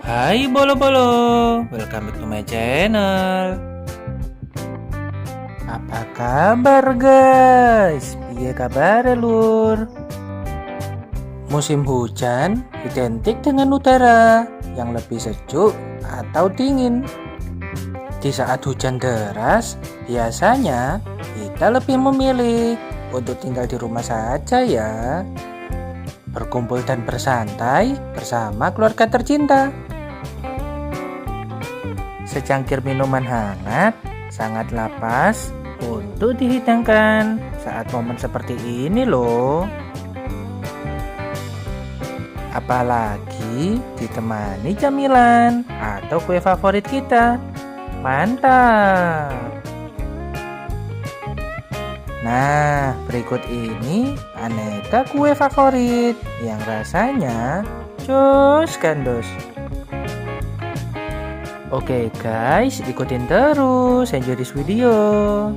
Hai bolo-bolo, welcome back to my channel. Apa kabar guys? Piye kabar lur? Musim hujan identik dengan udara yang lebih sejuk atau dingin. Di saat hujan deras, biasanya kita lebih memilih untuk tinggal di rumah saja ya. Berkumpul dan bersantai bersama keluarga tercinta. Secangkir minuman hangat sangatlah pas untuk dihidangkan saat momen seperti ini loh. Apalagi ditemani camilan atau kue favorit kita. Mantap. Nah, berikut ini aneka kue favorit yang rasanya jos gandos. Oke guys, ikutin terus, enjoy this video.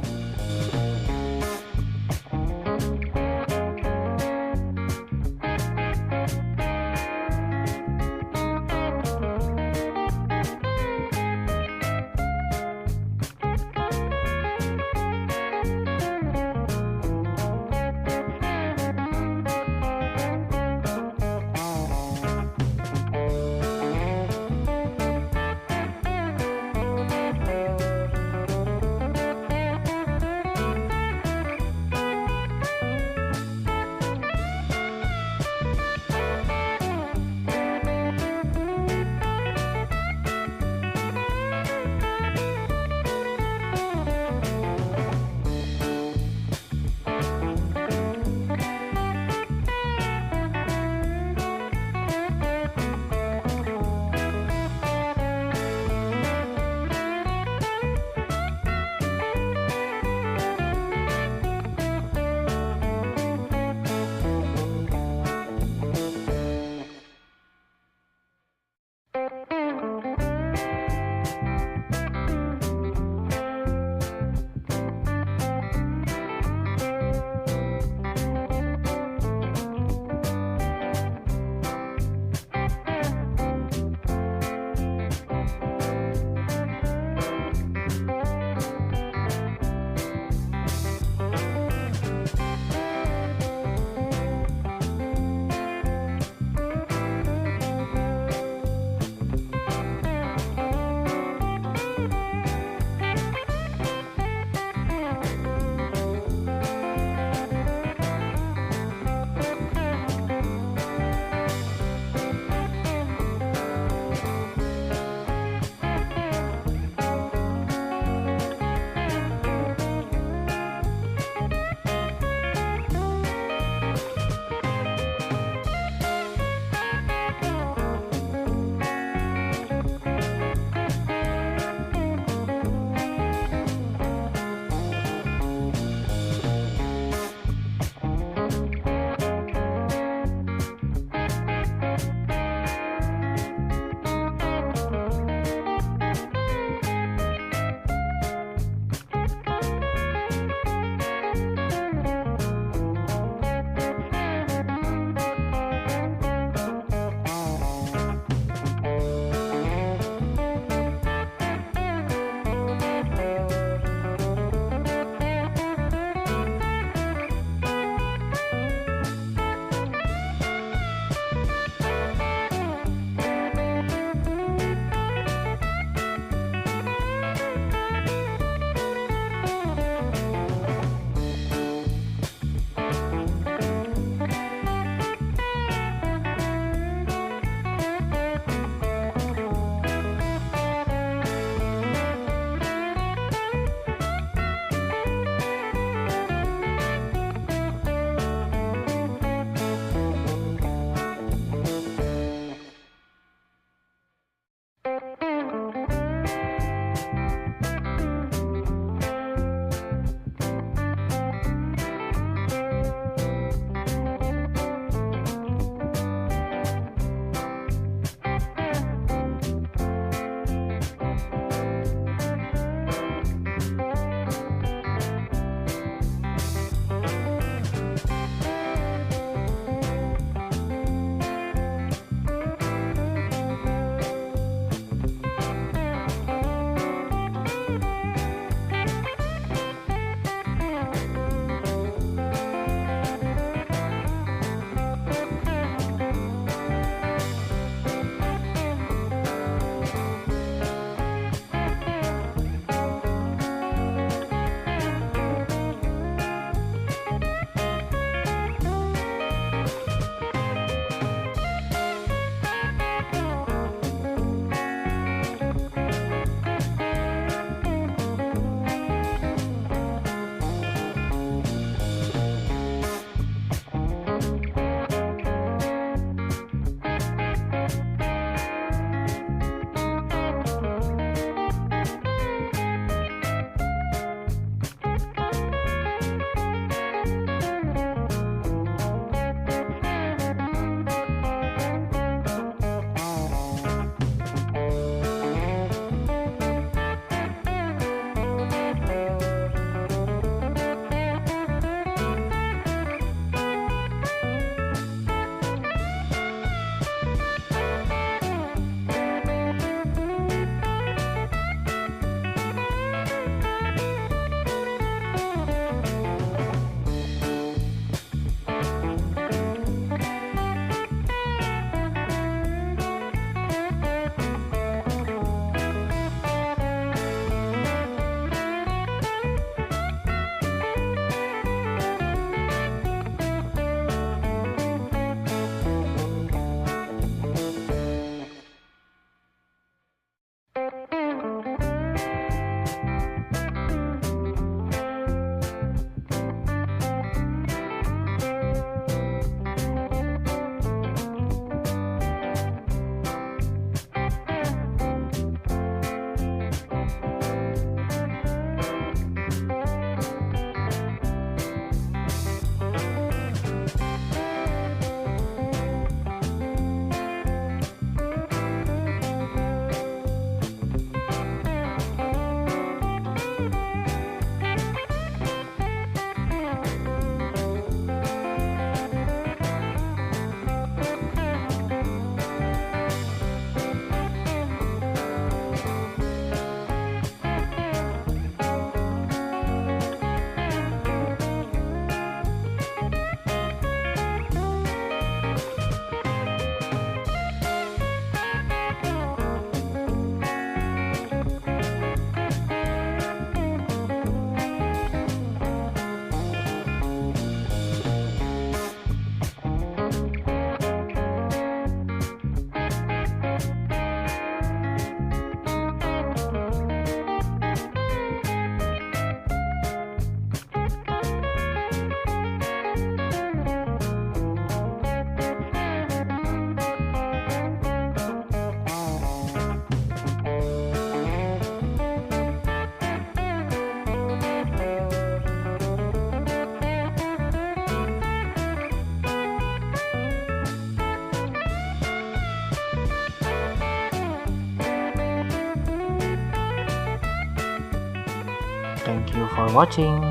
Thank you for watching.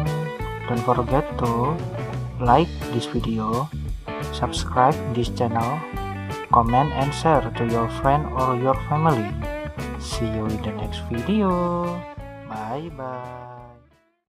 Don't forget to like this video, subscribe this channel, comment and share to your friend or your family. See you in the next video. Bye bye.